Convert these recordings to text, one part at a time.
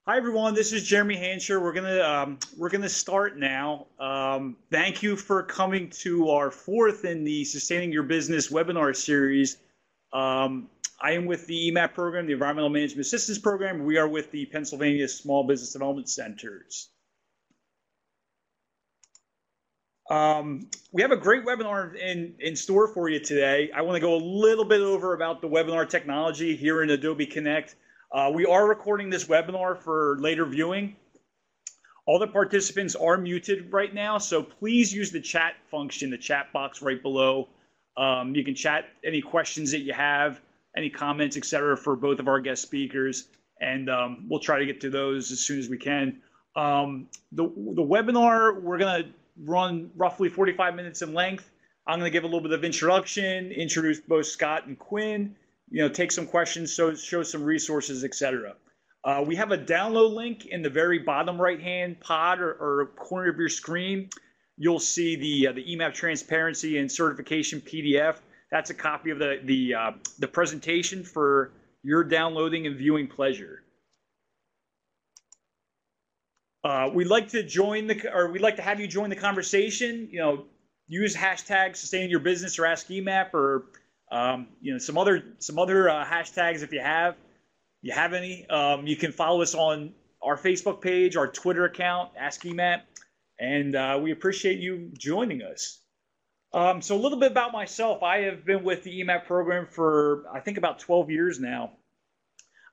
Hi everyone, this is Jeremy Hansher. We're gonna start now. Thank you for coming to our fourth in the Sustaining Your Business webinar series. I am with the EMAP program, the Environmental Management Assistance Program. We are with the Pennsylvania Small Business Development Centers. We have a great webinar in store for you today. I want to go a little bit over about the webinar technology here in Adobe Connect. We are recording this webinar for later viewing. All the participants are muted right now, so please use the chat function, the chat box right below. You can chat any questions that you have, any comments, etc., for both of our guest speakers, and we'll try to get to those as soon as we can. The webinar, we're going to run roughly 45 minutes in length. I'm going to give a little bit of introduction, introduce both Scott and Quinn, take some questions, show some resources, etc. We have a download link in the very bottom right-hand pod or corner of your screen. You'll see the EMAP transparency and certification PDF. That's a copy of the presentation for your downloading and viewing pleasure. We'd like to have you join the conversation. Use hashtag sustain your business or ask EMAP or some other hashtags if you have any. You can follow us on our Facebook page, our Twitter account, Ask EMAP, and we appreciate you joining us. So a little bit about myself. I have been with the EMAP program for I think about 12 years now.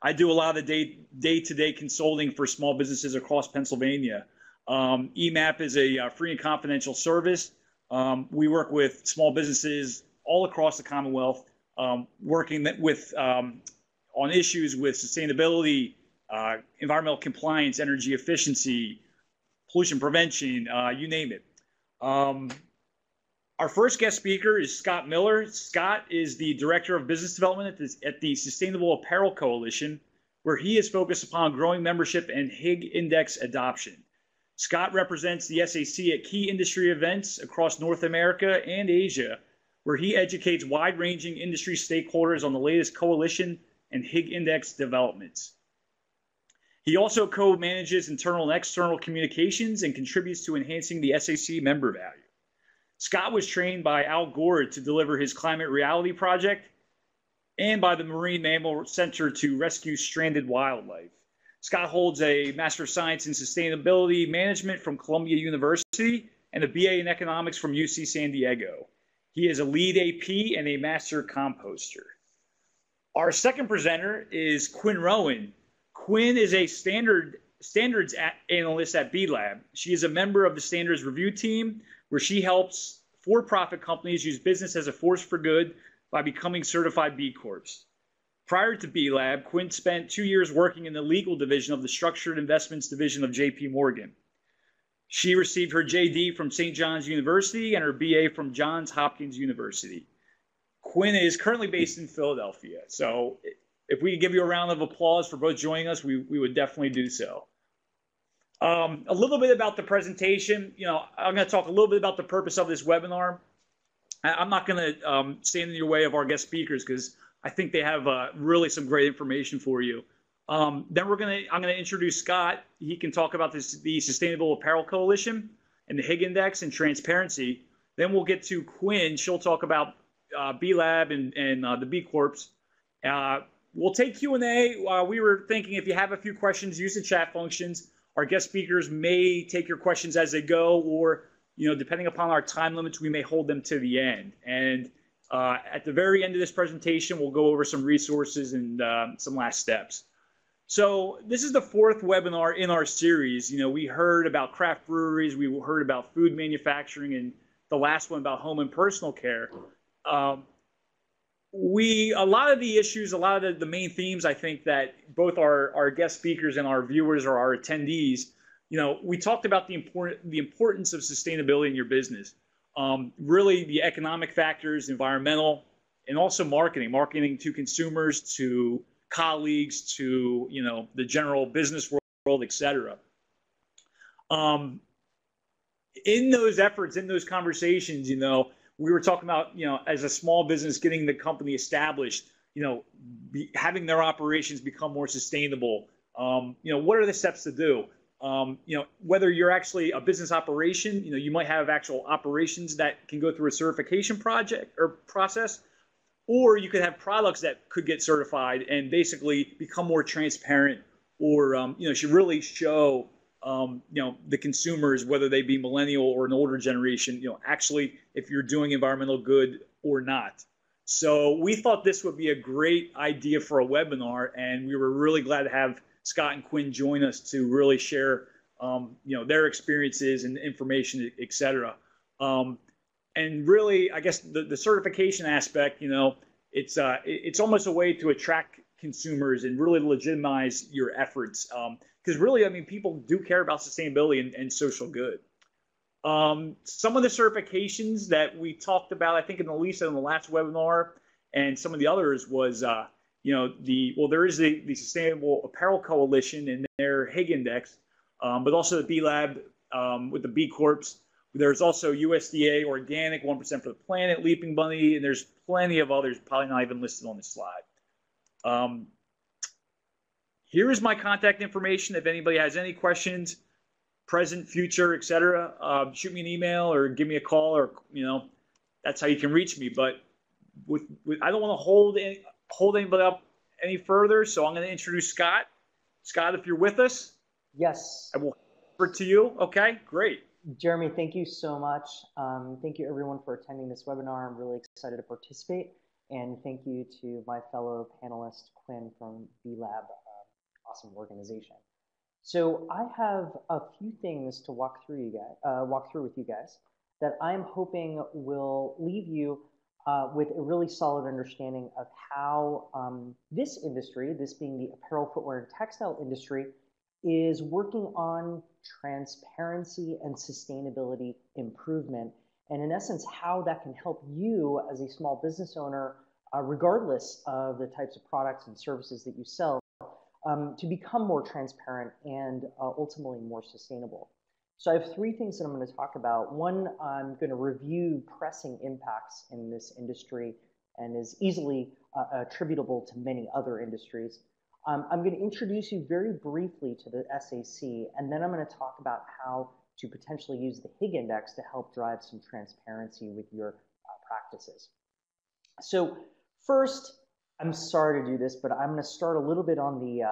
I do a lot of the day-to-day consulting for small businesses across Pennsylvania. EMAP is a free and confidential service. We work with small businesses all across the Commonwealth, working on issues with sustainability, environmental compliance, energy efficiency, pollution prevention, you name it. Our first guest speaker is Scott Miller. Scott is the Director of Business Development at the Sustainable Apparel Coalition, where he is focused upon growing membership and Higg Index adoption. Scott represents the SAC at key industry events across North America and Asia, where he educates wide-ranging industry stakeholders on the latest coalition and Higg Index developments. He also co-manages internal and external communications and contributes to enhancing the SAC member value. Scott was trained by Al Gore to deliver his Climate Reality Project and by the Marine Mammal Center to rescue stranded wildlife. Scott holds a Master of Science in Sustainability Management from Columbia University and a BA in Economics from UC San Diego. He is a lead AP and a master composter. Our second presenter is Quinn Rowan. Quinn is a standards analyst at B-Lab. She is a member of the standards review team, where she helps for-profit companies use business as a force for good by becoming certified B Corps. Prior to B-Lab, Quinn spent 2 years working in the legal division of the Structured Investments Division of JP Morgan. She received her JD from St. John's University and her BA from Johns Hopkins University. Quinn is currently based in Philadelphia, so if we could give you a round of applause for both joining us, we would definitely do so. A little bit about the presentation. I'm going to talk a little bit about the purpose of this webinar. I'm not going to stand in your way of our guest speakers because I think they have really some great information for you. Then I'm going to introduce Scott. He can talk about the Sustainable Apparel Coalition and the Higg Index and transparency. Then we'll get to Quinn. She'll talk about B-Lab and the B Corps. We'll take Q&A. We were thinking if you have a few questions, use the chat functions. Our guest speakers may take your questions as they go, or depending upon our time limits, we may hold them to the end. And at the very end of this presentation, we'll go over some resources and some last steps. So this is the fourth webinar in our series. We heard about craft breweries, we heard about food manufacturing, and the last one about home and personal care. A lot of the issues, a lot of the main themes, I think that both our guest speakers and our viewers or our attendees, we talked about the importance of sustainability in your business. Really the economic factors, environmental, and also marketing to consumers, to colleagues, to the general business world, etc. In those efforts, in those conversations, we were talking about, as a small business, getting the company established, having their operations become more sustainable, What are the steps to do? Whether you're actually a business operation, you might have actual operations that can go through a certification project or process, or you could have products that could get certified and basically become more transparent, or should really show the consumers, whether they be millennial or an older generation, actually if you're doing environmental good or not. So we thought this would be a great idea for a webinar, and we were really glad to have Scott and Quinn join us to really share their experiences and information, et cetera. And really, I guess the certification aspect, it's almost a way to attract consumers and really legitimize your efforts. Because really, I mean, people do care about sustainability and social good. Some of the certifications that we talked about, I think in the last webinar, and some of the others was, there is the Sustainable Apparel Coalition and their Higg Index, but also the B Lab with the B Corps. There's also USDA Organic, 1% for the Planet, Leaping Bunny, and there's plenty of others, probably not even listed on this slide. Here is my contact information. If anybody has any questions, present, future, etc., shoot me an email or give me a call, or that's how you can reach me. But I don't want to hold anybody up any further, so I'm going to introduce Scott. Scott, if you're with us, yes, I will over to you. Okay, great. Jeremy, thank you so much. Thank you everyone for attending this webinar. I'm really excited to participate, and thank you to my fellow panelist Quinn from B Lab, awesome organization. So I have a few things to walk through with you guys that I'm hoping will leave you with a really solid understanding of how this industry, this being the apparel, footwear, and textile industry, is working on transparency and sustainability improvement, and in essence, how that can help you as a small business owner, regardless of the types of products and services that you sell, to become more transparent and ultimately more sustainable. So I have three things that I'm going to talk about. One, I'm going to review pressing impacts in this industry and is easily attributable to many other industries. I'm going to introduce you very briefly to the SAC, and then I'm going to talk about how to potentially use the Higg Index to help drive some transparency with your practices. So first, I'm sorry to do this, but I'm going to start a little bit on the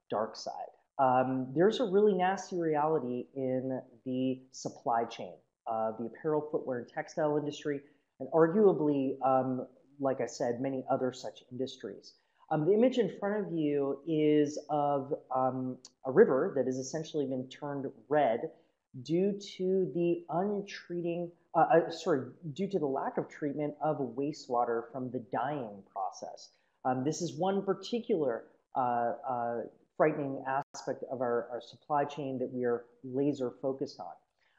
dark side. There's a really nasty reality in the supply chain of the apparel, footwear, and textile industry, and arguably, like I said, many other such industries. The image in front of you is of a river that has essentially been turned red due to the due to the lack of treatment of wastewater from the dyeing process. This is one particular frightening aspect of our supply chain that we are laser focused on.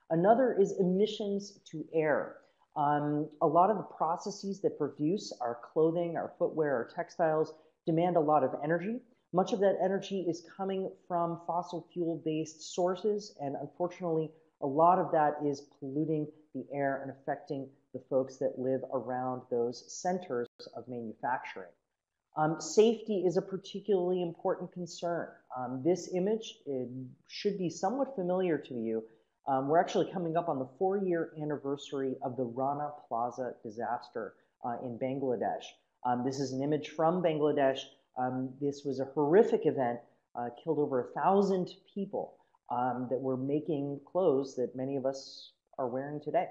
Another is emissions to air. A lot of the processes that produce our clothing, our footwear, our textiles demand a lot of energy. Much of that energy is coming from fossil fuel-based sources, and unfortunately, a lot of that is polluting the air and affecting the folks that live around those centers of manufacturing. Safety is a particularly important concern. This image should be somewhat familiar to you. We're actually coming up on the 4-year anniversary of the Rana Plaza disaster in Bangladesh. This is an image from Bangladesh. This was a horrific event, killed over 1,000 people that were making clothes that many of us are wearing today.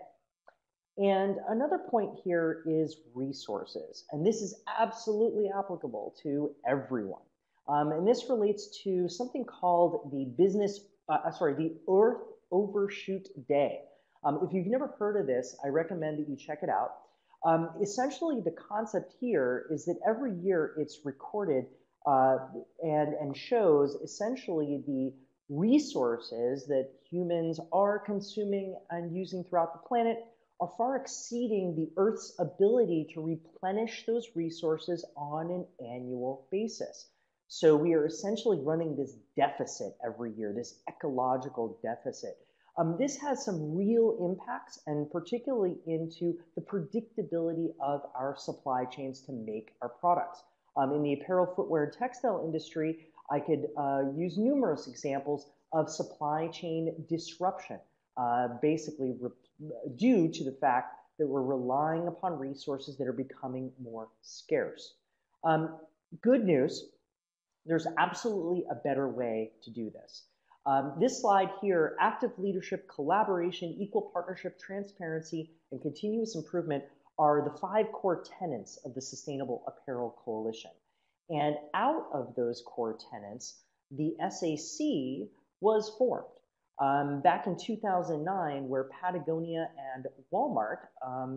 And another point here is resources, and this is absolutely applicable to everyone. And this relates to something called the the Earth Overshoot Day. If you've never heard of this, I recommend that you check it out. Essentially, the concept here is that every year it's recorded and shows essentially the resources that humans are consuming and using throughout the planet are far exceeding the Earth's ability to replenish those resources on an annual basis. So we are essentially running this deficit every year, this ecological deficit. This has some real impacts, and particularly into the predictability of our supply chains to make our products. In the apparel, footwear, and textile industry, I could use numerous examples of supply chain disruption, basically due to the fact that we're relying upon resources that are becoming more scarce. Good news, there's absolutely a better way to do this. This slide here, active leadership, collaboration, equal partnership, transparency, and continuous improvement are the 5 core tenets of the Sustainable Apparel Coalition. And out of those core tenets, the SAC was formed back in 2009, where Patagonia and Walmart,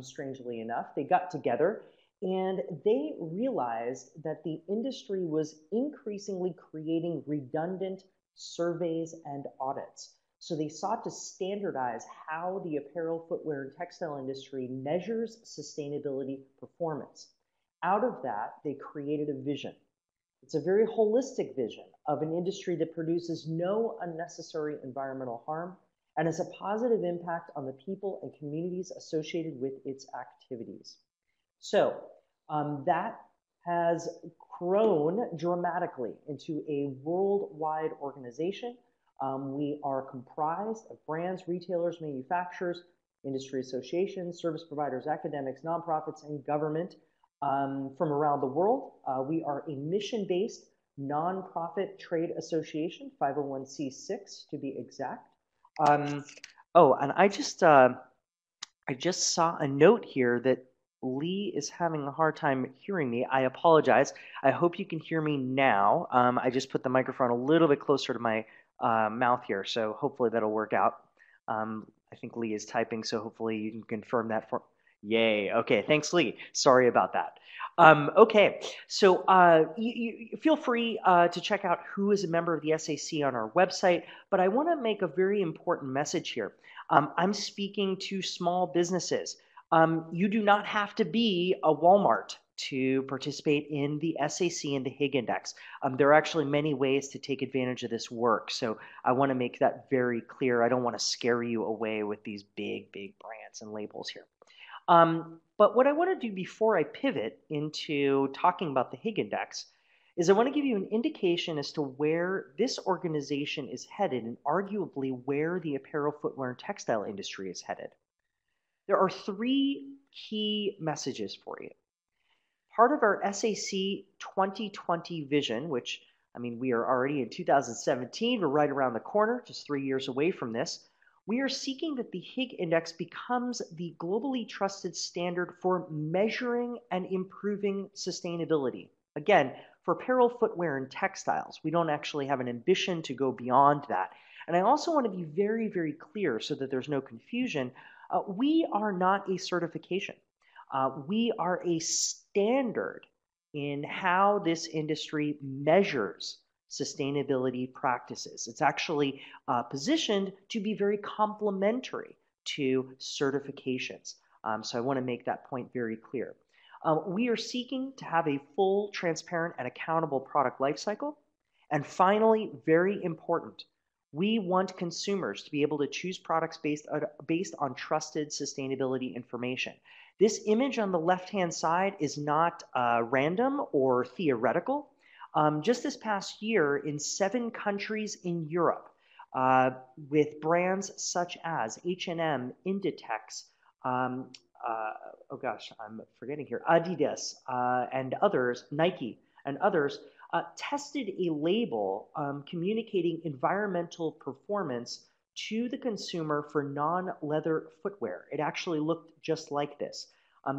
strangely enough, they got together and they realized that the industry was increasingly creating redundant surveys and audits. So they sought to standardize how the apparel, footwear, and textile industry measures sustainability performance. Out of that, they created a vision. It's a very holistic vision of an industry that produces no unnecessary environmental harm and has a positive impact on the people and communities associated with its activities. So that has grown dramatically into a worldwide organization. We are comprised of brands, retailers, manufacturers, industry associations, service providers, academics, nonprofits, and government from around the world. We are a mission-based nonprofit trade association, 501c6 to be exact. Oh, and I just saw a note here that Lee is having a hard time hearing me. I apologize. I hope you can hear me now. I just put the microphone a little bit closer to my mouth here, so hopefully that'll work out. I think Lee is typing, so hopefully you can confirm that for. Yay. Okay, thanks, Lee. Sorry about that. Okay, so you feel free to check out who is a member of the SAC on our website, but I want to make a very important message here. I'm speaking to small businesses. You do not have to be a Walmart to participate in the SAC and the Higg Index. There are actually many ways to take advantage of this work, so I want to make that very clear. I don't want to scare you away with these big brands and labels here. But what I want to do before I pivot into talking about the Higg Index is I want to give you an indication as to where this organization is headed and arguably where the apparel, footwear, and textile industry is headed. There are 3 key messages for you. Part of our SAC 2020 vision, which, I mean, we are already in 2017, we're right around the corner, just 3 years away from this. We are seeking that the Higg Index becomes the globally trusted standard for measuring and improving sustainability. Again, for apparel, footwear, and textiles, we don't actually have an ambition to go beyond that. And I also want to be very clear so that there's no confusion. We are not a certification. We are a standard in how this industry measures sustainability practices. It's actually positioned to be very complementary to certifications. So I want to make that point very clear. We are seeking to have a full, transparent, and accountable product lifecycle. And finally, very important, we want consumers to be able to choose products based on trusted sustainability information. This image on the left-hand side is not random or theoretical. Just this past year, in 7 countries in Europe, with brands such as H&M, Inditex, oh gosh, I'm forgetting here, Adidas, and others, Nike, and others, tested a label communicating environmental performance to the consumer for non-leather footwear. It actually looked just like this.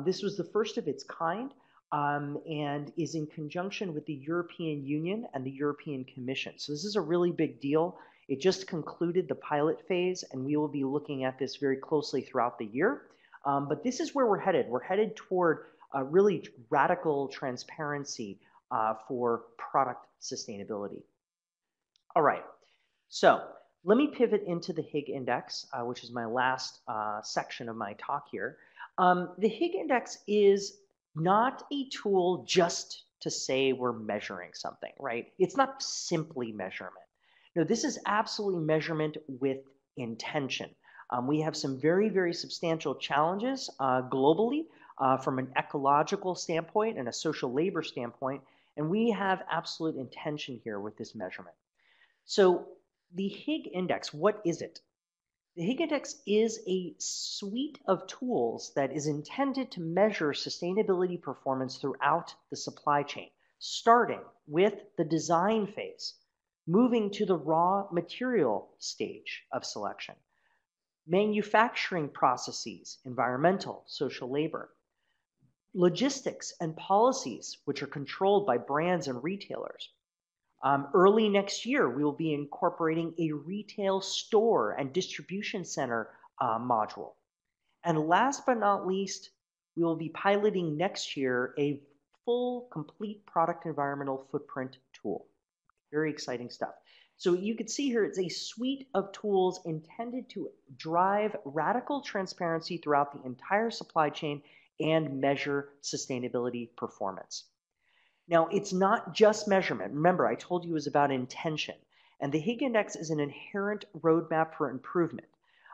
This was the first of its kind. And is in conjunction with the European Union and the European Commission. So this is a really big deal. It just concluded the pilot phase, and we will be looking at this very closely throughout the year. But this is where we're headed. We're headed toward really radical transparency for product sustainability. All right, so let me pivot into the Higg Index, which is my last section of my talk here. The Higg Index is not a tool just to say we're measuring something, right? It's not simply measurement. No, this is absolutely measurement with intention. We have some very substantial challenges globally from an ecological standpoint and a social labor standpoint, And we have absolute intention here with this measurement. So the Higg Index, what is it? The Higg Index is a suite of tools that is intended to measure sustainability performance throughout the supply chain, starting with the design phase, moving to the raw material stage of selection, manufacturing processes, environmental, social labor, logistics and policies, which are controlled by brands and retailers. Early next year, we will be incorporating a retail store and distribution center module. And last but not least, we will be piloting next year a full, complete product environmental footprint tool. Very exciting stuff. So you can see here, it's a suite of tools intended to drive radical transparency throughout the entire supply chain and measure sustainability performance. Now, it's not just measurement. Remember, I told you it was about intention. And the Higg Index is an inherent roadmap for improvement.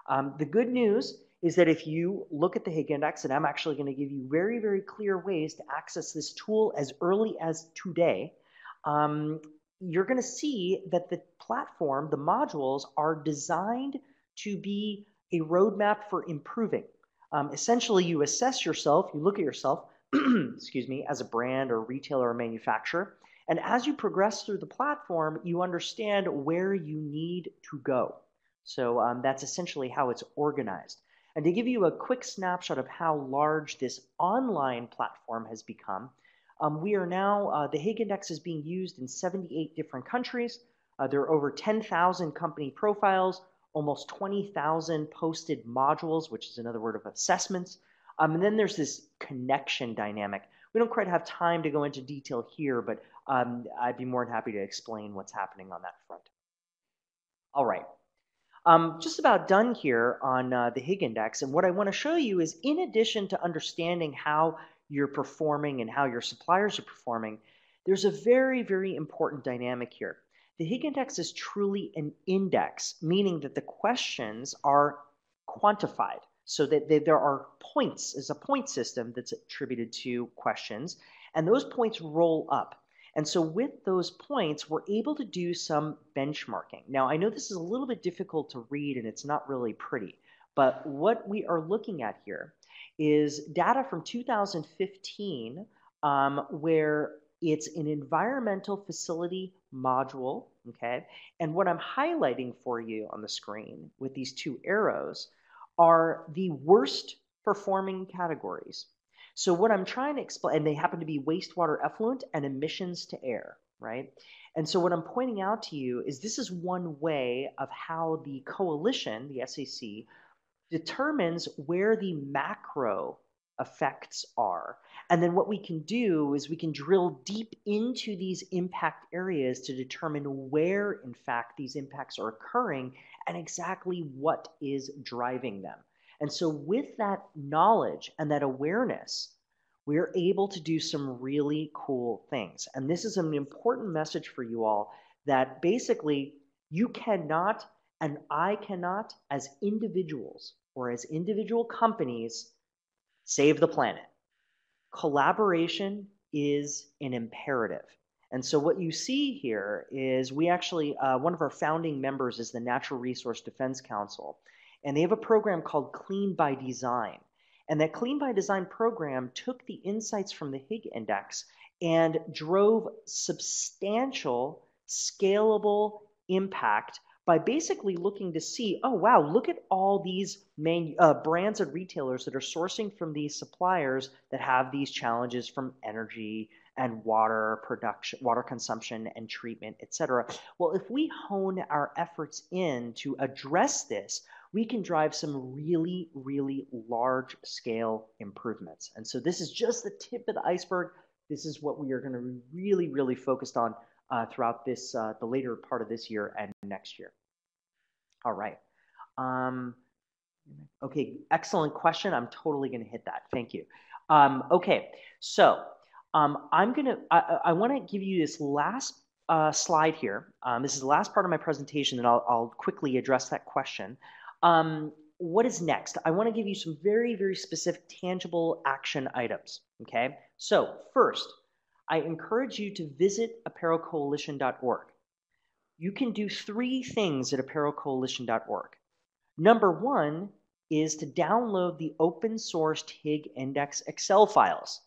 The good news is that if you look at the Higg Index, and I'm actually going to give you very, very clear ways to access this tool as early as today, you're going to see that the platform, the modules, are designed to be a roadmap for improving. Essentially, you assess yourself, you look at yourself, excuse me, as a brand or retailer or manufacturer. And as you progress through the platform, you understand where you need to go. So that's essentially how it's organized. And to give you a quick snapshot of how large this online platform has become, we are now, the Higg Index is being used in 78 different countries. There are over 10,000 company profiles, almost 20,000 posted modules, which is another word of assessments. And then there's this connection dynamic. We don't quite have time to go into detail here, but I'd be more than happy to explain what's happening on that front. All right. Just about done here on the Higg Index. And what I want to show you is, in addition to understanding how you're performing and how your suppliers are performing, there's a very, very important dynamic here. The Higg Index is truly an index, meaning that the questions are quantified. So that there are points, there's a point system that's attributed to questions, and those points roll up. And so with those points, we're able to do some benchmarking. Now, I know this is a little bit difficult to read and it's not really pretty, but what we are looking at here is data from 2015, where it's an environmental facility module, okay? And what I'm highlighting for you on the screen with these two arrows are the worst performing categories. So what I'm trying to explain, and they happen to be wastewater effluent and emissions to air, right? And so what I'm pointing out to you is this is one way of how the coalition, the SAC, determines where the macro effects are. And then what we can do is we can drill deep into these impact areas to determine where, in fact, these impacts are occurring and exactly what is driving them. And so with that knowledge and that awareness, we're able to do some really cool things. And this is an important message for you all, that basically you cannot and I cannot, as individuals or as individual companies, save the planet. Collaboration is an imperative. And so what you see here is we actually, one of our founding members is the Natural Resource Defense Council, and they have a program called Clean by Design. And that Clean by Design program took the insights from the Higg Index and drove substantial, scalable impact by basically looking to see, oh, wow, look at all these brands and retailers that are sourcing from these suppliers that have these challenges from energy and water production, water consumption and treatment, et cetera. Well, if we hone our efforts in to address this, we can drive some really, really large scale improvements. And so this is just the tip of the iceberg. This is what we are going to be really, really focused on throughout this, the later part of this year and next year. All right. Okay, excellent question. I'm totally going to hit that. Thank you. Okay, so I want to give you this last slide here. This is the last part of my presentation, and I'll quickly address that question. What is next? I want to give you some very, very specific, tangible action items. Okay, so first, I encourage you to visit apparelcoalition.org. You can do 3 things at apparelcoalition.org. Number 1 is to download the open-sourced Higg Index Excel files.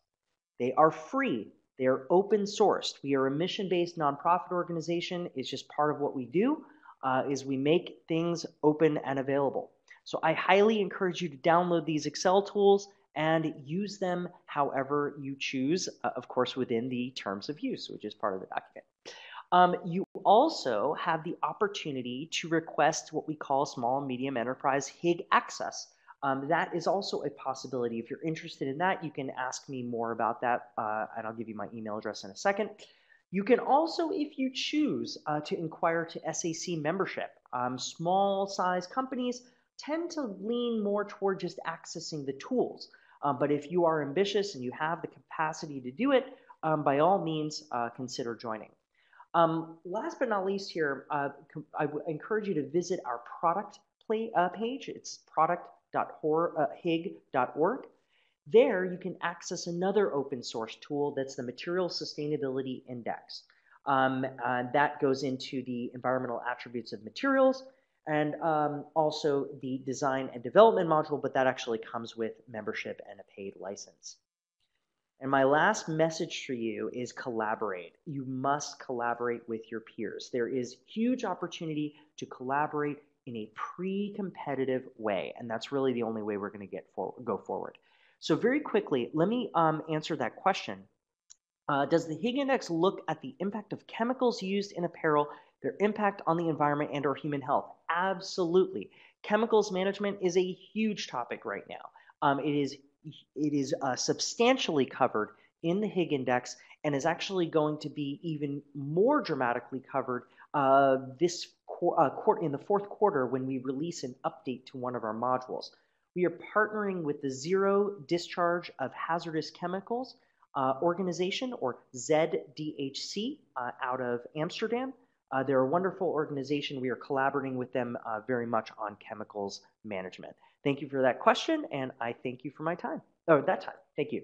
They are free. They are open-sourced. We are a mission-based nonprofit organization. It's just part of what we do, is we make things open and available. So I highly encourage you to download these Excel tools and use them however you choose, of course, within the terms of use, which is part of the document. You also have the opportunity to request what we call small and medium enterprise Higg access. That is also a possibility. If you're interested in that, you can ask me more about that, and I'll give you my email address in a second. You can also, if you choose, to inquire to SAC membership. Small size companies tend to lean more toward just accessing the tools. But if you are ambitious and you have the capacity to do it, by all means, consider joining. Last but not least here, I encourage you to visit our product page. It's product.higg.org. There you can access another open source tool that's the Material Sustainability Index. That goes into the environmental attributes of materials and also the design and development module, but that actually comes with membership and a paid license. And my last message for you is collaborate. You must collaborate with your peers. There is huge opportunity to collaborate in a pre-competitive way, and that's really the only way we're going to go forward. So very quickly, let me answer that question. Does the Higg Index look at the impact of chemicals used in apparel, their impact on the environment and or human health? Absolutely. Chemicals management is a huge topic right now. It is substantially covered in the Higg Index and is actually going to be even more dramatically covered in the 4th quarter when we release an update to one of our modules. We are partnering with the Zero Discharge of Hazardous Chemicals organization, or ZDHC, out of Amsterdam. They're a wonderful organization. We are collaborating with them very much on chemicals management. Thank you for that question, and I thank you for my time. Oh, that time. Thank you.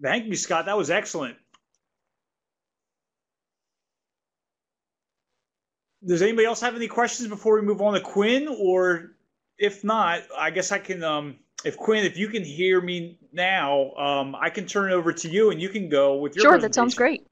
Thank you, Scott. That was excellent. Does anybody else have any questions before we move on to Quinn? Or if not, I guess I can, if Quinn, if you can hear me now, I can turn it over to you and you can go with your presentation. Sure, that sounds great.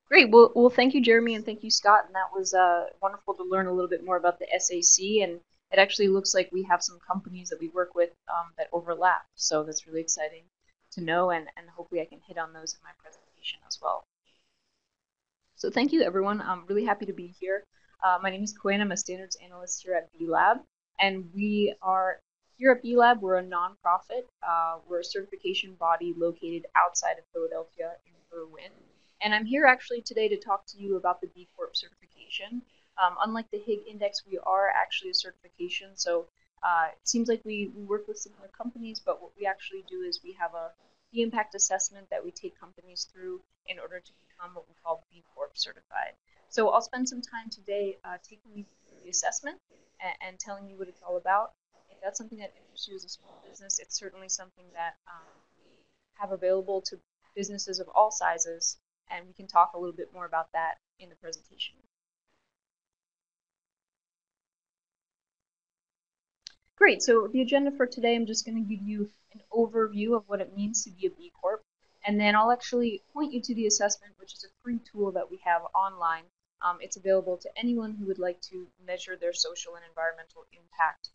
Great. Well, thank you, Jeremy, and thank you, Scott. And that was wonderful to learn a little bit more about the SAC. And it actually looks like we have some companies that we work with that overlap. So that's really exciting to know, and hopefully I can hit on those in my presentation as well. So thank you, everyone. I'm really happy to be here. My name is Quinn. I'm a standards analyst here at B-Lab. And we are here at B-Lab. We're a nonprofit. We're a certification body located outside of Philadelphia in Berwyn. And I'm here actually today to talk to you about the B Corp certification. Unlike the Higg Index, we are actually a certification. So it seems like we work with similar companies, but what we actually do is we have the impact assessment that we take companies through in order to become what we call B Corp certified. So I'll spend some time today taking you through the assessment and telling you what it's all about. If that's something that interests you as a small business, it's certainly something that we have available to businesses of all sizes. And we can talk a little bit more about that in the presentation. Great, so the agenda for today, I'm just going to give you an overview of what it means to be a B Corp. And then I'll actually point you to the assessment, which is a free tool that we have online. It's available to anyone who would like to measure their social and environmental impact.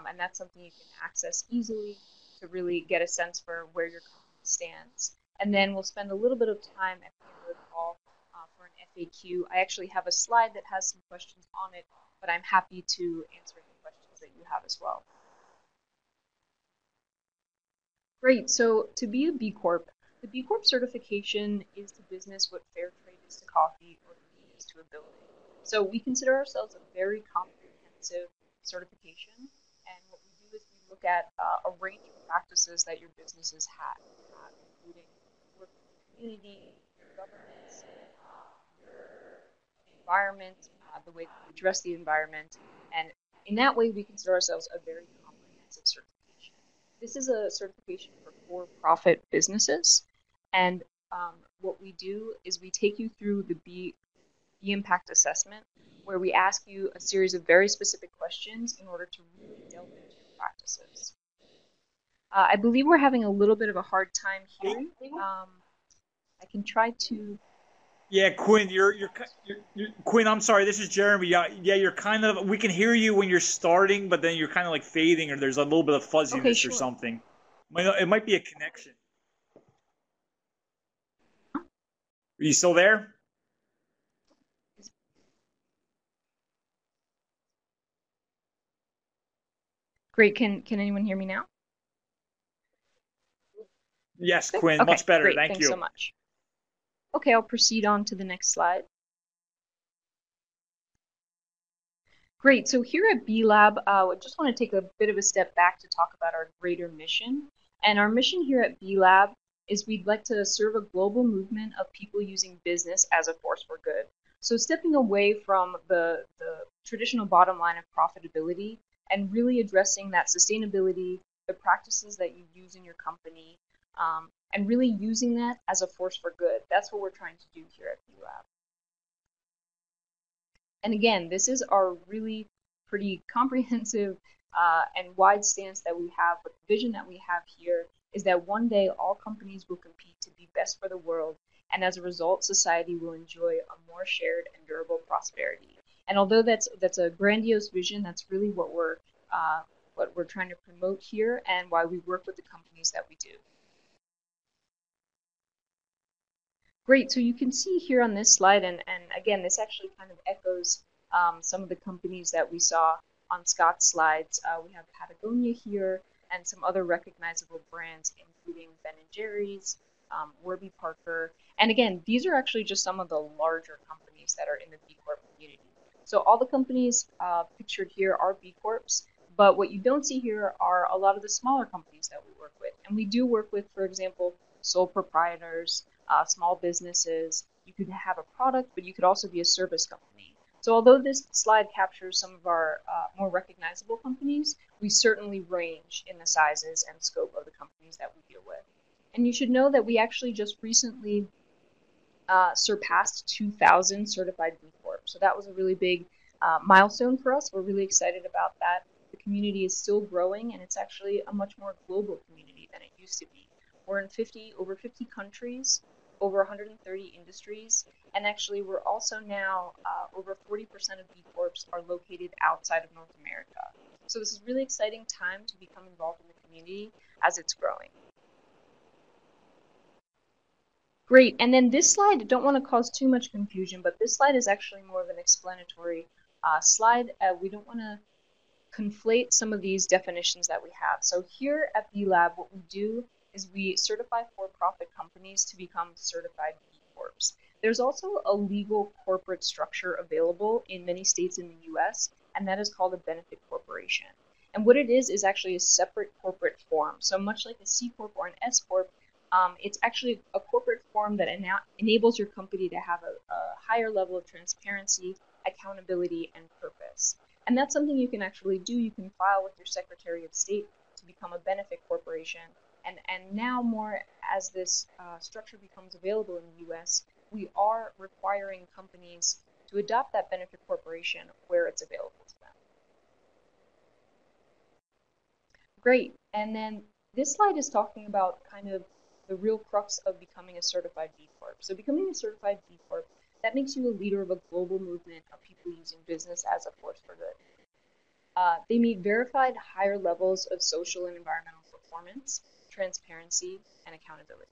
And that's something you can access easily to really get a sense for where your company stands. And then we'll spend a little bit of time at the end of the call for an FAQ. I actually have a slide that has some questions on it, but I'm happy to answer any questions that you have as well. Great, so to be a B Corp, the B Corp certification is to business what fair trade is to coffee or green is to a building. So we consider ourselves a very comprehensive certification, and what we do is we look at a range of practices that your businesses have, including work with the community, your governance, your environment, the way that we address the environment, and in that way we consider ourselves a very comprehensive certification. This is a certification for for-profit businesses, and what we do is we take you through the B impact assessment, where we ask you a series of very specific questions in order to really delve into your practices. I believe we're having a little bit of a hard time hearing. I can try to. Yeah, Quinn, you're Quinn. I'm sorry, this is Jeremy. Yeah, you're kind of. We can hear you when you're starting, but then you're kind of like fading, or there's a little bit of fuzziness Okay, sure. or something. It might be a connection. Are you still there? Great. Can anyone hear me now? Yes, Good? Quinn. Okay, Much better. great. Thank Thanks you. so much. Okay, I'll proceed on to the next slide. Great. So here at B-Lab, I just want to take a bit of a step back to talk about our greater mission. And our mission here at B-Lab is we'd like to serve a global movement of people using business as a force for good. So stepping away from the traditional bottom line of profitability and really addressing that sustainability, the practices that you use in your company, and really using that as a force for good. That's what we're trying to do here at B-Lab. And again, this is our really pretty comprehensive and wide stance that we have, but the vision that we have here is that one day all companies will compete to be best for the world, and as a result, society will enjoy a more shared and durable prosperity. And although that's a grandiose vision, that's really what we're trying to promote here and why we work with the companies that we do. Great, so you can see here on this slide, and again, this actually kind of echoes some of the companies that we saw on Scott's slides. We have Patagonia here and some other recognizable brands, including Ben & Jerry's, Warby Parker. And again, these are actually just some of the larger companies that are in the B Corp community. So all the companies pictured here are B Corps, but what you don't see here are a lot of the smaller companies that we work with. And we do work with, for example, sole proprietors, small businesses. You could have a product, but you could also be a service company. So although this slide captures some of our more recognizable companies, we certainly range in the sizes and scope of the companies that we deal with. And you should know that we actually just recently surpassed 2,000 certified B Corp. So that was a really big milestone for us. We're really excited about that. The community is still growing, and it's actually a much more global community than it used to be. We're in over 50 countries, over 130 industries, and actually we're also now over 40% of B Corps are located outside of North America. So this is a really exciting time to become involved in the community as it's growing. Great, and then this slide, I don't want to cause too much confusion, but this slide is actually more of an explanatory slide. We don't want to conflate some of these definitions that we have. So here at B-Lab, what we do is we certify for-profit companies to become certified B Corps. There's also a legal corporate structure available in many states in the US, and that is called a benefit corporation. And what it is actually a separate corporate form. So much like a C Corp or an S Corp, it's actually a corporate form that enables your company to have a higher level of transparency, accountability, and purpose. And that's something you can actually do. You can file with your Secretary of State to become a benefit corporation. And now more as this structure becomes available in the US, we are requiring companies to adopt that benefit corporation where it's available to them. Great, and then this slide is talking about kind of the real crux of becoming a certified B Corp. So becoming a certified B Corp, that makes you a leader of a global movement of people using business as a force for good. They meet verified higher levels of social and environmental performance, transparency, and accountability.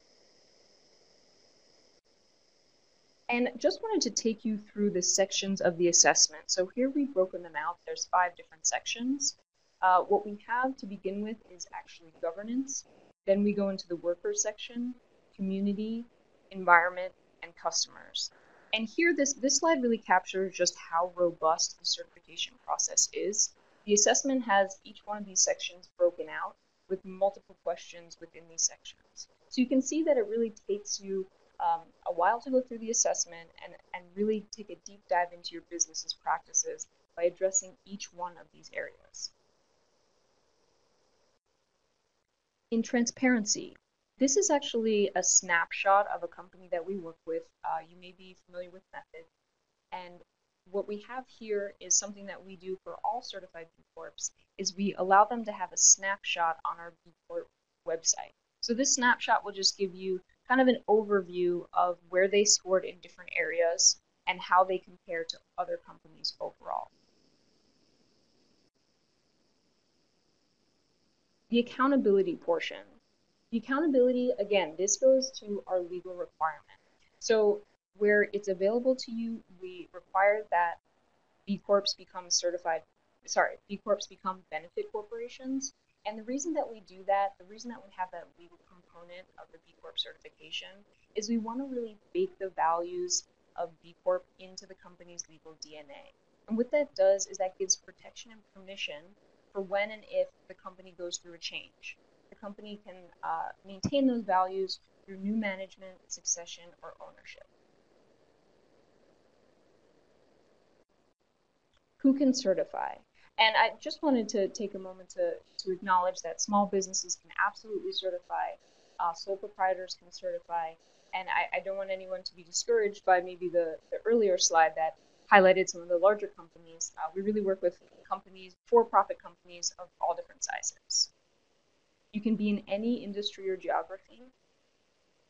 And just wanted to take you through the sections of the assessment. So here we've broken them out. There's 5 different sections. What we have to begin with is actually governance. Then we go into the worker section, community, environment, and customers. And here this slide really captures just how robust the certification process is. The assessment has each one of these sections broken out with multiple questions within these sections. So you can see that it really takes you a while to go through the assessment and really take a deep dive into your business's practices by addressing each one of these areas. In transparency, this is actually a snapshot of a company that we work with. You may be familiar with Method. And what we have here is something that we do for all certified B Corps, is we allow them to have a snapshot on our B Corp website. So this snapshot will just give you kind of an overview of where they scored in different areas and how they compare to other companies overall. The accountability portion. The accountability, again, this goes to our legal requirement. So where it's available to you, we require that B Corps become benefit corporations. And the reason that we do that, the reason that we have that legal component of the B Corp certification, is we want to really bake the values of B Corp into the company's legal DNA. And what that does is that gives protection and permission for when and if the company goes through a change. The company can maintain those values through new management, succession, or ownership. Who can certify? And I just wanted to take a moment to acknowledge that small businesses can absolutely certify, sole proprietors can certify, and I don't want anyone to be discouraged by maybe the earlier slide that highlighted some of the larger companies. We really work with companies, for-profit companies of all different sizes. You can be in any industry or geography,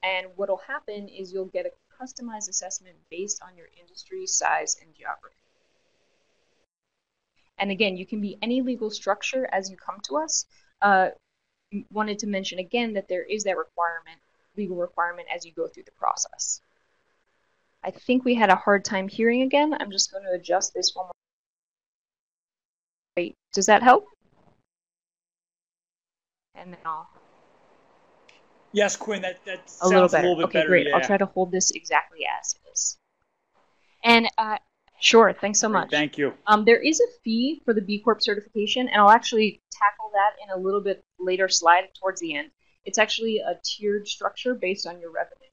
and what will happen is you'll get a customized assessment based on your industry, size, and geography. And again, you can be any legal structure as you come to us. Wanted to mention again that there is that requirement, legal requirement, as you go through the process. I think we had a hard time hearing again. I'm just going to adjust this one more. Wait, does that help? And then I'll... Yes, Quinn, that sounds a little better. A little bit okay, better. Great. Yeah. I'll try to hold this exactly as is. And sure, thanks so much. Thank you. There is a fee for the B Corp certification, and I'll actually tackle that in a little bit later slide towards the end. It's actually a tiered structure based on your revenue.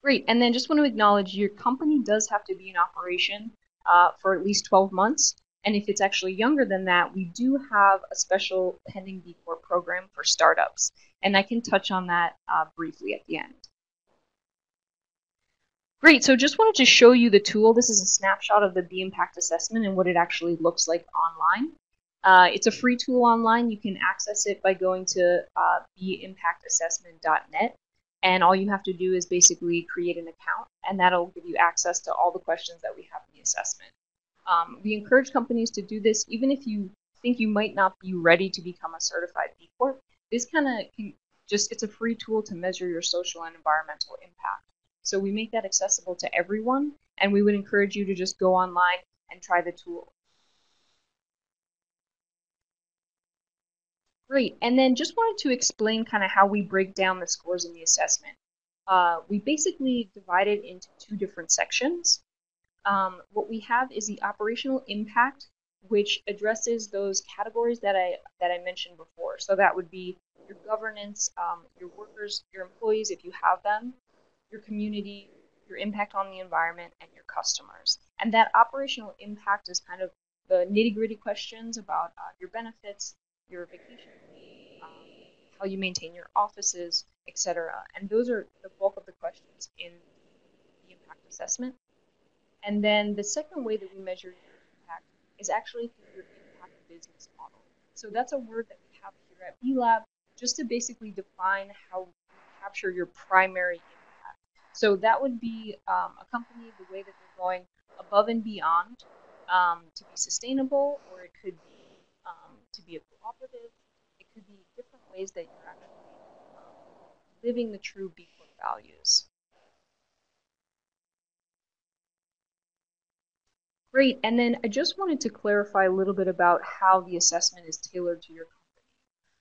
Great, and then just want to acknowledge your company does have to be in operation for at least 12 months, and if it's actually younger than that, we do have a special pending B Corp program for startups, and I can touch on that briefly at the end. Great, so just wanted to show you the tool. This is a snapshot of the B Impact Assessment and what it actually looks like online. It's a free tool online. You can access it by going to bimpactassessment.net, and all you have to do is basically create an account, and that'll give you access to all the questions that we have in the assessment. We encourage companies to do this even if you think you might not be ready to become a certified B Corp. This kind of it's a free tool to measure your social and environmental impact. So we make that accessible to everyone, and we would encourage you to just go online and try the tool. Great, and then just wanted to explain kind of how we break down the scores in the assessment. We basically divide it into two different sections. What we have is the operational impact, which addresses those categories that I mentioned before. So that would be your governance, your workers, your employees, if you have them, your community, your impact on the environment, and your customers. And that operational impact is kind of the nitty-gritty questions about your benefits, your vacation, how you maintain your offices, etc. And those are the bulk of the questions in the impact assessment. And then the second way that we measure your impact is actually through your impact business model. So that's a word that we have here at B-Lab just to basically define how you capture your primary impact. So that would be a company, the way that they're going above and beyond to be sustainable, or it could be to be a cooperative. It could be different ways that you're actually living the true B Corp values. Great, and then I just wanted to clarify a little bit about how the assessment is tailored to your company.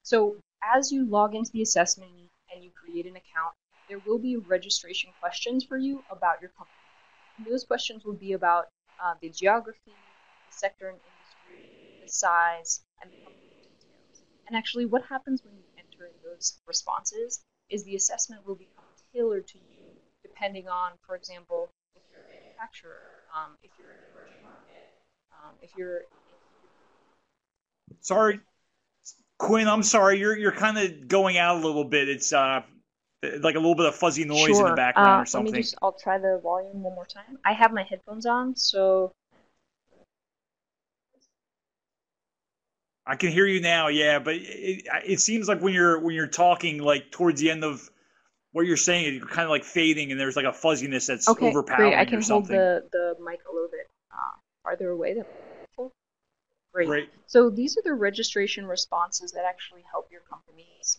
So as you log into the assessment and you create an account, there will be registration questions for you about your company. And those questions will be about the geography, the sector and industry, the size, and the company details. And actually what happens when you enter in those responses is the assessment will become tailored to you depending on, for example, if you're a manufacturer, if you're an emerging market, if you're... Sorry. Quinn, I'm sorry, you're kind of going out a little bit. It's like a little bit of fuzzy noise in the Sure. background or Let me something. just, I'll try the volume one more time. I have my headphones on, so I can hear you now, yeah, but it seems like when you're talking, like towards the end of what you're saying, you're kind of like fading, and there's like a fuzziness that's okay, great. I overpowering or can hold something. the mic a little bit farther away. Great. Great. So these are the registration responses that actually help your company's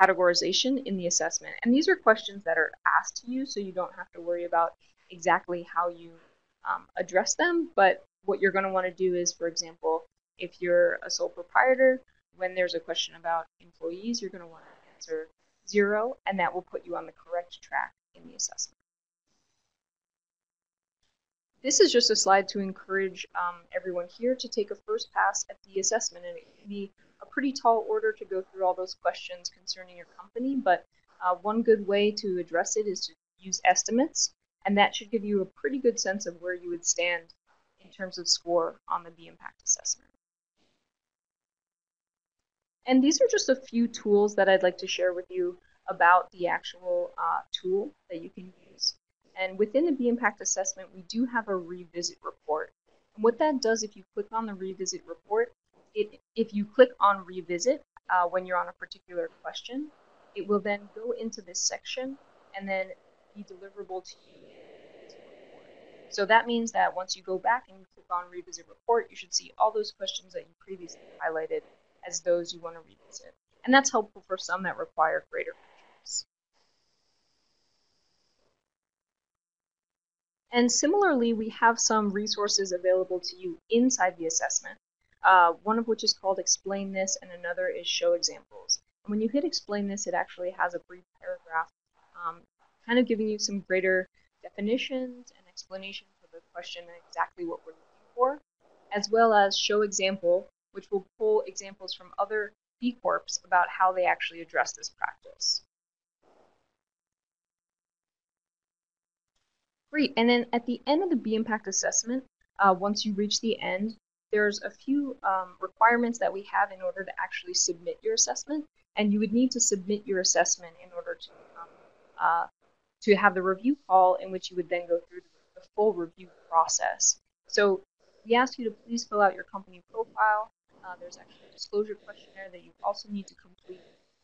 categorization in the assessment. And these are questions that are asked to you, so you don't have to worry about exactly how you address them. But what you're going to want to do is, for example, if you're a sole proprietor, when there's a question about employees, you're going to want to answer 0, and that will put you on the correct track in the assessment. This is just a slide to encourage everyone here to take a first pass at the assessment, and it can be a pretty tall order to go through all those questions concerning your company, but one good way to address it is to use estimates, and that should give you a pretty good sense of where you would stand in terms of score on the B Impact assessment. And these are just a few tools that I'd like to share with you about the actual tool that you can use. And within the B Impact assessment, we do have a revisit report. And what that does, if you click on the revisit report, if you click on revisit when you're on a particular question, it will then go into this section and then be deliverable to you in the revisit report. So that means that once you go back and you click on revisit report, you should see all those questions that you previously highlighted as those you want to revisit. And that's helpful for some that require greater measures. And similarly, we have some resources available to you inside the assessment, one of which is called Explain This, and another is Show Examples. And when you hit Explain This, it actually has a brief paragraph kind of giving you some greater definitions and explanation for the question and exactly what we're looking for, as well as Show Example, which will pull examples from other B Corps about how they actually address this practice. Great, and then at the end of the B Impact assessment, once you reach the end, there's a few requirements that we have in order to actually submit your assessment, and you would need to submit your assessment in order to have the review call in which you would then go through the full review process. So we ask you to please fill out your company profile. There's actually a disclosure questionnaire that you also need to complete,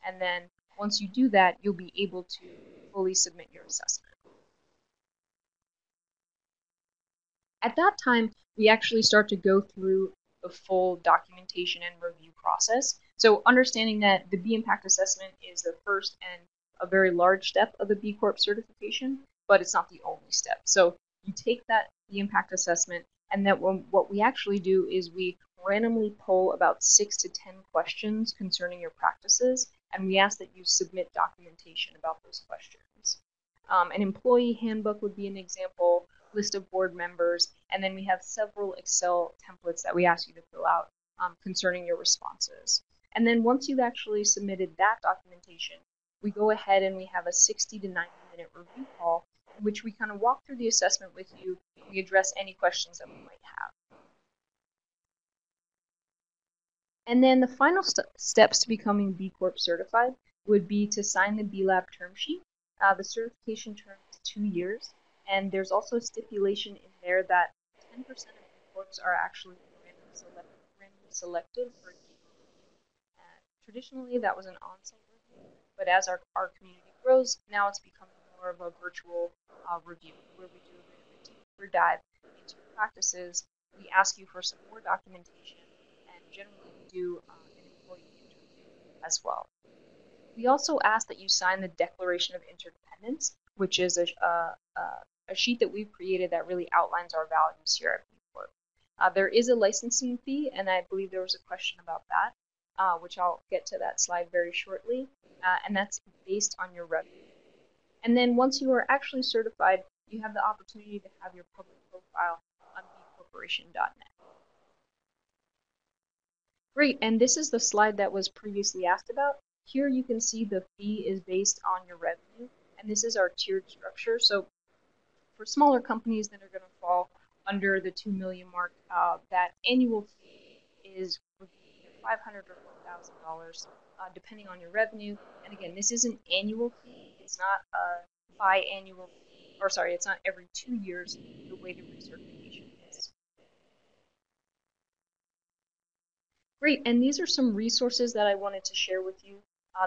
and then once you do that, you'll be able to fully submit your assessment. At that time, we actually start to go through the full documentation and review process. So understanding that the B Impact assessment is the first and a very large step of the B Corp certification, but it's not the only step. So you take that B Impact assessment, and then what we actually do is we randomly pull about 6 to 10 questions concerning your practices, and we ask that you submit documentation about those questions. An employee handbook would be an example, list of board members, and then we have several Excel templates that we ask you to fill out concerning your responses. And then once you've actually submitted that documentation, we go ahead and we have a 60 to 90 minute review call in which we kind of walk through the assessment with you and we address any questions that we might have. And then the final steps to becoming B Corp certified would be to sign the B Lab term sheet. The certification term is 2 years, and there's also a stipulation in there that 10% of B Corps are actually randomly selected for a review. Traditionally, that was an on-site review, but as our community grows, now it's becoming more of a virtual review where we do a bit of a deeper dive into your practices. We ask you for some more documentation, and generally we do an employee interview as well. We also ask that you sign the Declaration of Interdependence, which is a sheet that we've created that really outlines our values here at B Corp. There is a licensing fee, and I believe there was a question about that, which I'll get to that slide very shortly, and that's based on your revenue. And then once you are actually certified, you have the opportunity to have your public profile on bcorporation.net. Great, and this is the slide that was previously asked about. Here you can see the fee is based on your revenue, and this is our tiered structure. So for smaller companies that are going to fall under the 2 million mark, that annual fee is $500 or depending on your revenue. And again, this is an annual fee. It's not a biannual fee, or sorry, it's not every 2 years the way the recertification is. Great, and these are some resources that I wanted to share with you.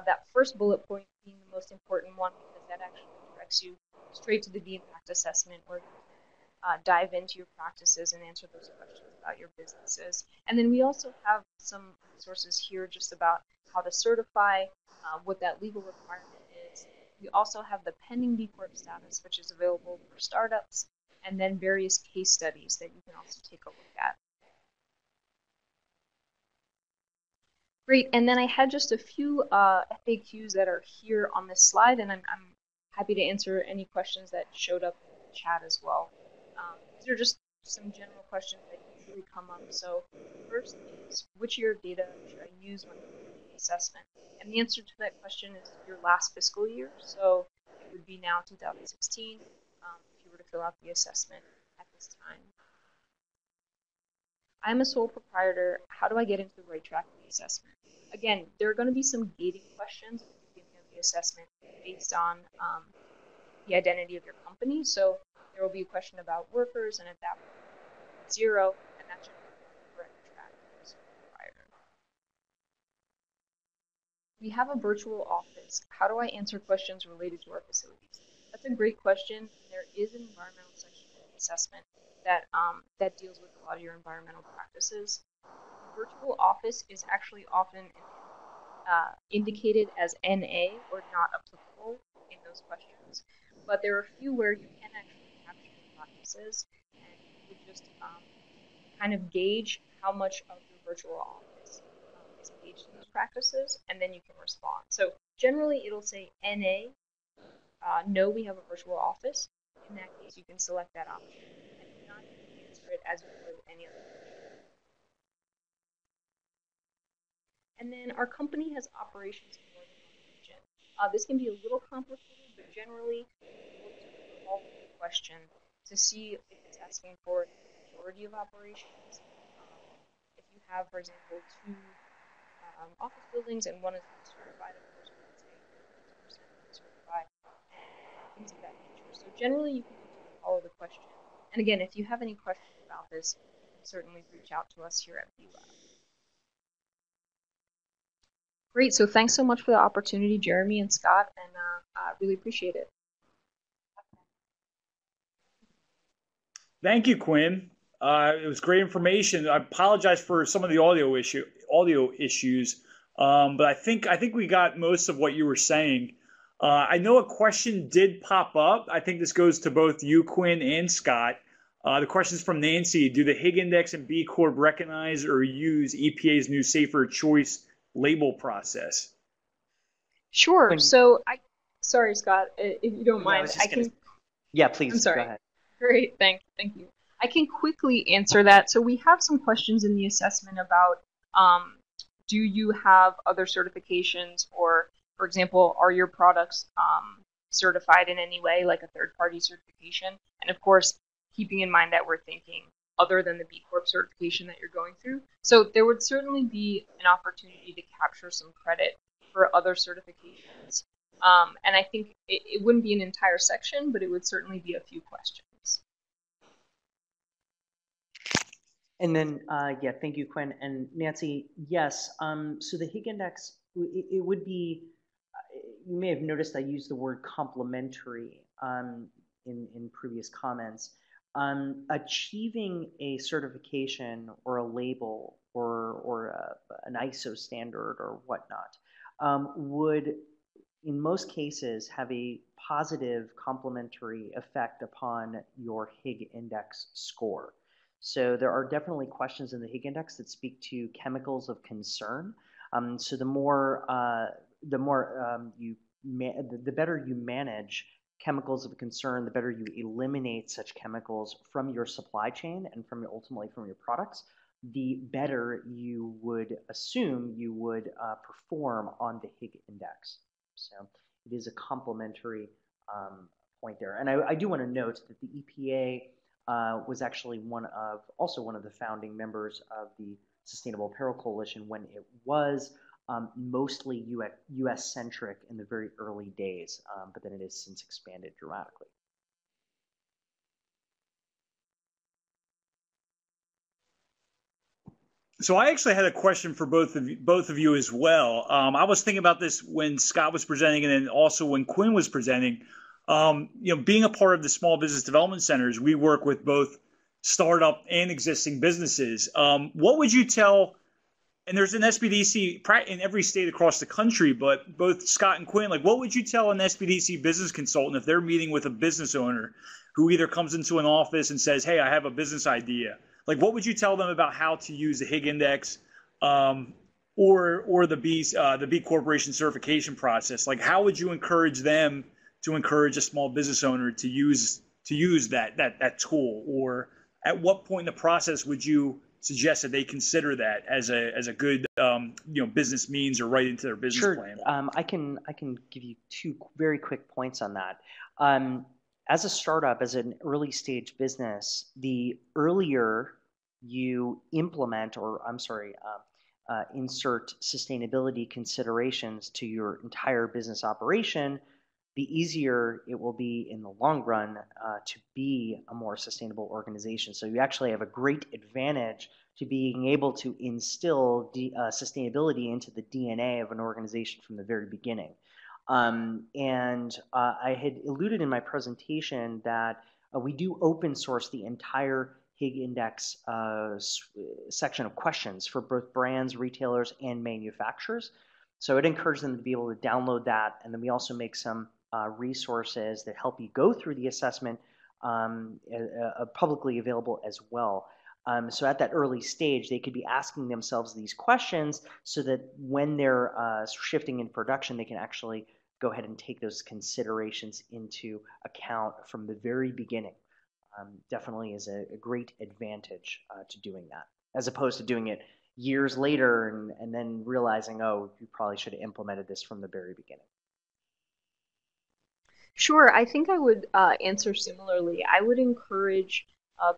That first bullet point being the most important one, because that actually directs you straight to the impact assessment, where you can dive into your practices and answer those questions about your businesses. And then we also have some resources here just about how to certify, what that legal requirement is. We also have the pending B Corp status, which is available for startups, and then various case studies that you can also take a look at. Great, and then I had just a few FAQs that are here on this slide, and I'm happy to answer any questions that showed up in the chat as well. These are just some general questions that usually come up. So first is, which year of data should I use when doing the assessment? And the answer to that question is your last fiscal year. So it would be now 2016 if you were to fill out the assessment at this time. I'm a sole proprietor. How do I get into the right track of the assessment? Again, there are going to be some gating questions at the beginning of the assessment based on the identity of your company. So there will be a question about workers, and at that point, 0, and that should be the correct track as a proprietor. We have a virtual office. How do I answer questions related to our facilities? That's a great question. There is an environmental section of the assessment that deals with a lot of your environmental practices. The virtual office is actually often indicated as NA or not applicable in those questions, but there are a few where you can actually capture your practices, and you would just kind of gauge how much of your virtual office is engaged in those practices, and then you can respond. So generally it'll say NA, no, we have a virtual office. In that case, you can select that option. It as you would any other question. And then our company has operations in more than one region. This can be a little complicated, but generally we'll solve the question to see if it's asking for the majority of operations. If you have, for example, 2 office buildings and one is certified, of course, we would say 50% certified, things of that nature. So generally you can follow the question. And again, if you have any questions about this, you can certainly reach out to us here at BLab. Great, so thanks so much for the opportunity, Jeremy and Scott, and I really appreciate it. Thank you, Quinn. It was great information. I apologize for some of the audio issues, but I think we got most of what you were saying. I know a question did pop up. I think this goes to both you, Quinn, and Scott. The question is from Nancy. Do the Higg Index and B Corp recognize or use EPA's new Safer Choice label process? Sure. So sorry, Scott, if you don't mind, I can. Yeah, please. I'm sorry. Go ahead. Great, thank you. I can quickly answer that. So we have some questions in the assessment about do you have other certifications, or, for example, are your products certified in any way, like a third-party certification? And of course, keeping in mind that we're thinking other than the B Corp certification that you're going through. So there would certainly be an opportunity to capture some credit for other certifications. And I think it wouldn't be an entire section, but it would certainly be a few questions. And then, yeah, thank you, Quinn. And Nancy, yes, so the Higg Index, it would be, you may have noticed I used the word complementary in previous comments. Achieving a certification or a label or an ISO standard or whatnot would, in most cases, have a positive complementary effect upon your Higg Index score. So there are definitely questions in the Higg Index that speak to chemicals of concern. So the better you manage chemicals of concern, the better you eliminate such chemicals from your supply chain and ultimately from your products, the better you would assume you would perform on the Higg Index. So it is a complementary point there. And I do want to note that the EPA was actually also one of the founding members of the Sustainable Apparel Coalition when it was mostly US centric in the very early days, but then it has since expanded dramatically. So I actually had a question for both of you as well. I was thinking about this when Scott was presenting, and then also when Quinn was presenting. Being a part of the Small Business Development Centers, we work with both startup and existing businesses. What would you tell? And there's an SBDC in every state across the country, but both Scott and Quinn, like, what would you tell an SBDC business consultant if they're meeting with a business owner who either comes into an office and says, "Hey, I have a business idea"? Like, what would you tell them about how to use the Higg Index, or the B Corporation certification process? Like, how would you encourage them to encourage a small business owner to use that tool? Or at what point in the process would you suggest that they consider that as a good business means or right into their business plan? I can give you two very quick points on that. As a startup, as an early stage business, the earlier you implement, insert sustainability considerations to your entire business operation, the easier it will be in the long run to be a more sustainable organization. So you actually have a great advantage to being able to instill sustainability into the DNA of an organization from the very beginning. I had alluded in my presentation that we do open source the entire Higg Index section of questions for both brands, retailers, and manufacturers. So I'd encourage them to be able to download that, and then we also make some resources that help you go through the assessment publicly available as well. So at that early stage, they could be asking themselves these questions so that when they're shifting in production, they can actually go ahead and take those considerations into account from the very beginning. Definitely is a great advantage to doing that, as opposed to doing it years later and then realizing, oh, you probably should have implemented this from the very beginning. Sure, I think I would answer similarly. I would encourage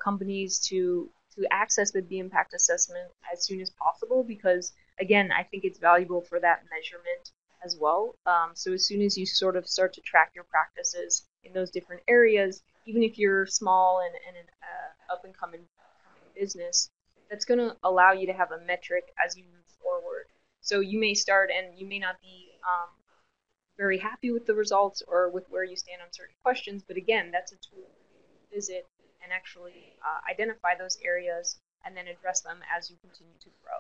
companies to access the B Impact assessment as soon as possible, because again, I think it's valuable for that measurement as well. So as soon as you sort of start to track your practices in those different areas, even if you're small and an up and coming business, that's going to allow you to have a metric as you move forward. So you may start and you may not be very happy with the results or with where you stand on certain questions, but again, that's a tool to visit and actually identify those areas and then address them as you continue to grow.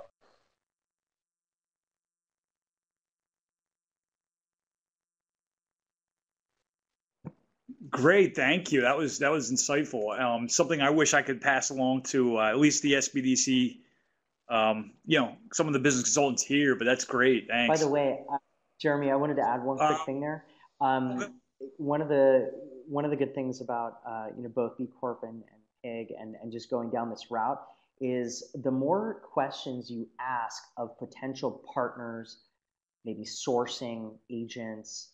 Great, thank you. That was insightful. Something I wish I could pass along to at least the SBDC, some of the business consultants here. But that's great. Thanks. By the way, Jeremy, I wanted to add one quick thing there. One of the good things about both B Corp and Higg and just going down this route is the more questions you ask of potential partners, maybe sourcing agents,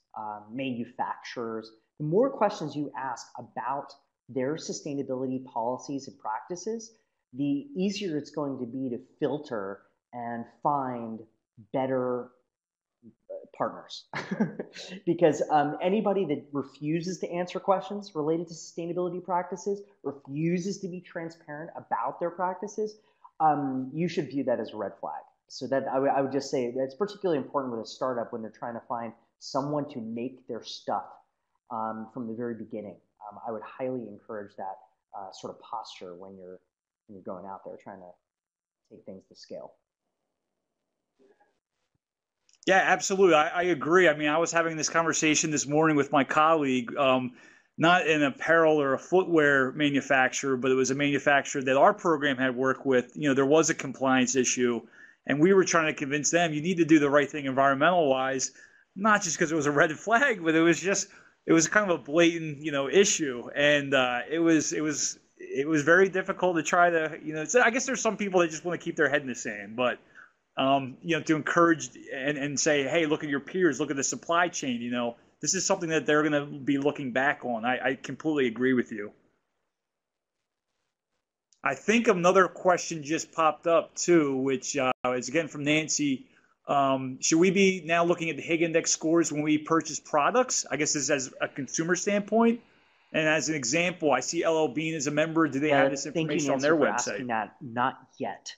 manufacturers, the more questions you ask about their sustainability policies and practices, the easier it's going to be to filter and find better partners. Because anybody that refuses to answer questions related to sustainability practices, refuses to be transparent about their practices, you should view that as a red flag. So that I would just say that's particularly important with a startup when they're trying to find someone to make their stuff from the very beginning. I would highly encourage that sort of posture when you're going out there trying to take things to scale. Yeah, absolutely. I agree. I mean, I was having this conversation this morning with my colleague, not an apparel or a footwear manufacturer, but it was a manufacturer that our program had worked with. There was a compliance issue, and we were trying to convince them you need to do the right thing environmental wise, not just because it was a red flag, but it was kind of a blatant, issue. And it was very difficult to try to, so I guess there's some people that just want to keep their head in the sand, but to encourage and say, hey, look at your peers, look at the supply chain, this is something that they're going to be looking back on. I completely agree with you. I think another question just popped up too, which is again from Nancy. Should we be now looking at the Higg Index scores when we purchase products? I guess this is as a consumer standpoint. And as an example, I see LL Bean as a member. Do they have this information on their Thank you, website? Nancy, for asking that. Not yet.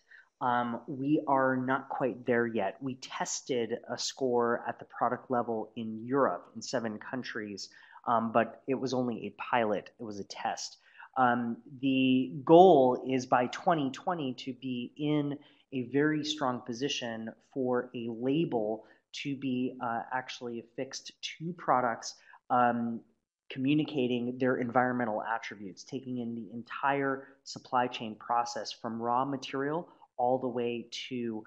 We are not quite there yet. We tested a score at the product level in Europe in 7 countries, but it was only a pilot. It was a test. The goal is by 2020 to be in a very strong position for a label to be actually affixed to products, communicating their environmental attributes, taking in the entire supply chain process from raw material all the way to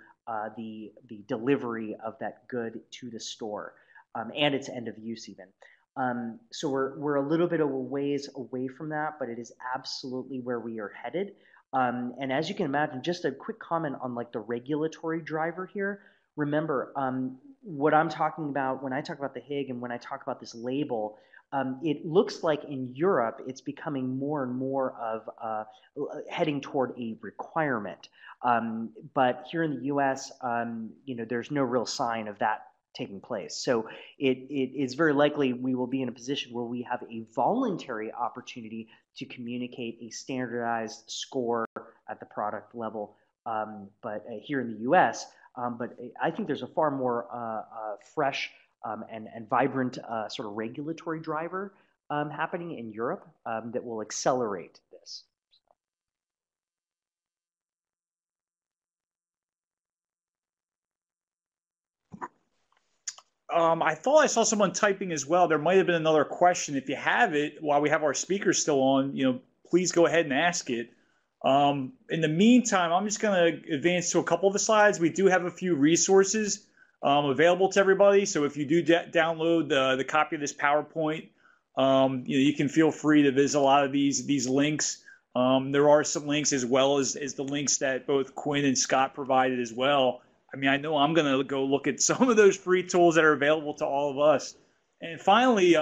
the delivery of that good to the store, and its end of use even. So we're a little bit of a ways away from that, but it is absolutely where we are headed. And as you can imagine, just a quick comment on like the regulatory driver here. Remember, what I'm talking about when I talk about the Higg and when I talk about this label, it looks like in Europe it's becoming more and more of heading toward a requirement. But here in the U.S., there's no real sign of that taking place. So it is very likely we will be in a position where we have a voluntary opportunity to communicate a standardized score at the product level, but here in the U.S. But I think there's a far more fresh and vibrant sort of regulatory driver happening in Europe that will accelerate this. I thought I saw someone typing as well. There might have been another question. If you have it, while we have our speakers still on, please go ahead and ask it. In the meantime, I'm just going to advance to a couple of the slides. We do have a few resources available to everybody. So if you do download the copy of this PowerPoint, you can feel free to visit a lot of these links. There are some links as well as the links that both Quinn and Scott provided as well. I mean, I know I'm going to go look at some of those free tools that are available to all of us. And finally,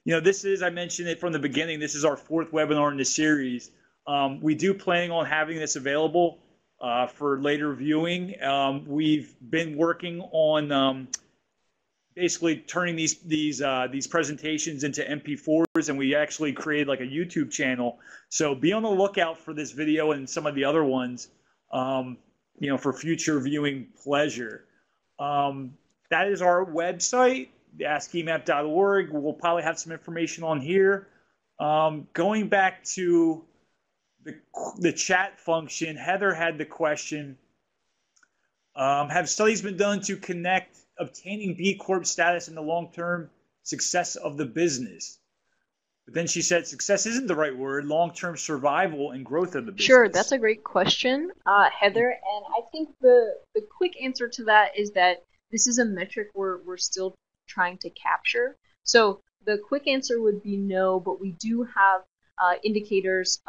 this is, I mentioned it from the beginning, this is our 4th webinar in the series. We do plan on having this available for later viewing. We've been working on basically turning these presentations into MP4s, and we actually created like a YouTube channel. So be on the lookout for this video and some of the other ones. For future viewing pleasure. That is our website, askemap.org. We'll probably have some information on here. Going back to the chat function, Heather had the question, have studies been done to connect obtaining B Corp status and the long-term success of the business? But then she said success isn't the right word, long-term survival and growth of the business. Sure, that's a great question, Heather. And I think the quick answer to that is that this is a metric we're still trying to capture. So the quick answer would be no, but we do have indicators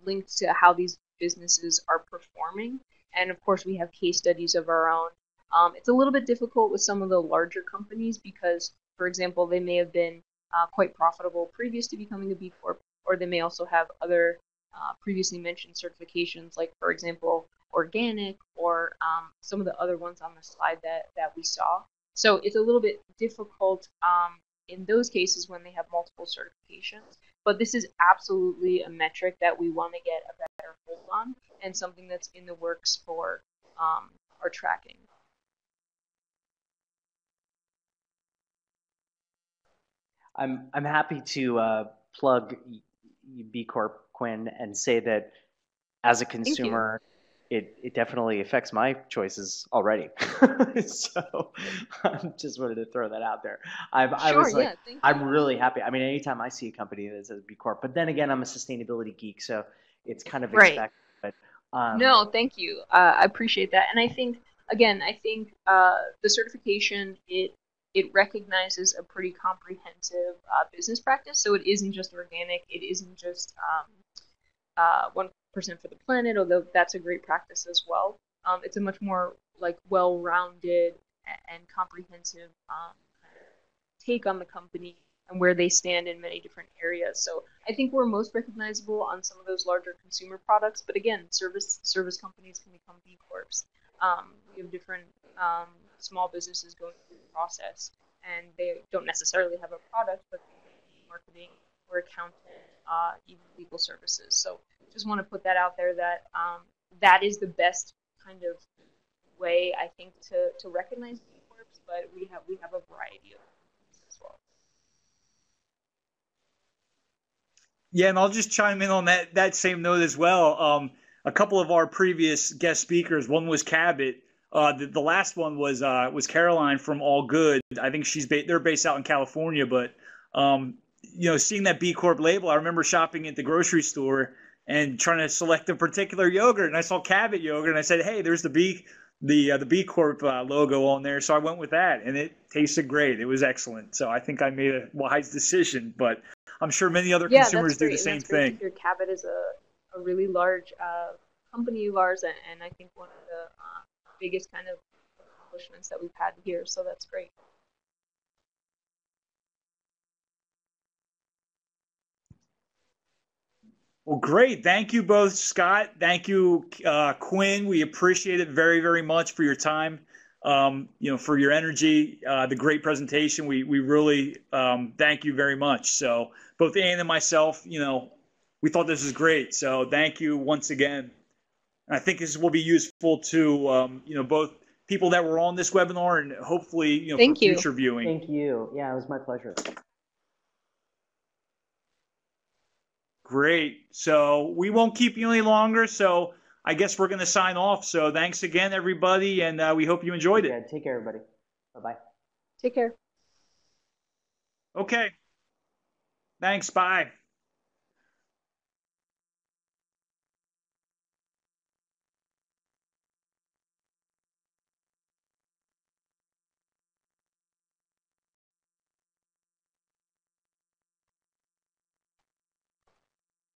linked to how these businesses are performing. And of course, we have case studies of our own. It's a little bit difficult with some of the larger companies because, for example, they may have been quite profitable previous to becoming a B Corp, or they may also have other previously mentioned certifications, like, for example, organic, or some of the other ones on the slide that we saw. So it's a little bit difficult in those cases when they have multiple certifications. But this is absolutely a metric that we want to get a better hold on, and something that's in the works for our tracking. I'm happy to plug B Corp, Quinn, and say that as a consumer, it definitely affects my choices already. So I just wanted to throw that out there. I'm really happy. I mean, anytime I see a company that says B Corp, but then again, I'm a sustainability geek, so it's kind of expected. But, no, thank you. I appreciate that. And I think the certification, it recognizes a pretty comprehensive business practice. So it isn't just organic. It isn't just 1% for the planet, although that's a great practice as well. It's a much more well-rounded and comprehensive take on the company and where they stand in many different areas. So I think we're most recognizable on some of those larger consumer products. But again, service companies can become B Corps. We have different small businesses going through the process, and they don't necessarily have a product, but marketing or accounting, even legal services. So just want to put that out there that that is the best kind of way, I think, to recognize B Corps, but we have a variety of things as well. Yeah, and I'll just chime in on that same note as well. A couple of our previous guest speakers, one was Cabot. The last one was Caroline from All Good. I think they're based out in California, but seeing that B Corp label, I remember shopping at the grocery store and trying to select a particular yogurt, and I saw Cabot yogurt, and I said, "Hey, there's the B Corp logo on there," so I went with that, and it tasted great. It was excellent. So I think I made a wise decision, but I'm sure many other consumers do the same thing. Your Cabot is a really large company of ours, and I think one of the biggest kind of accomplishments that we've had here. So that's great. Well, great. Thank you both, Scott. Thank you, Quinn. We appreciate it very, very much for your time. For your energy, the great presentation. We really thank you very much. So both Ann and myself, we thought this was great. So thank you once again. And I think this will be useful to both people that were on this webinar and hopefully for future viewing. Thank you. Yeah, it was my pleasure. Great. So we won't keep you any longer. So I guess we're going to sign off. So thanks again, everybody, and we hope you enjoyed it. Yeah, take care, everybody. Bye-bye. Take care. Okay. Thanks. Bye.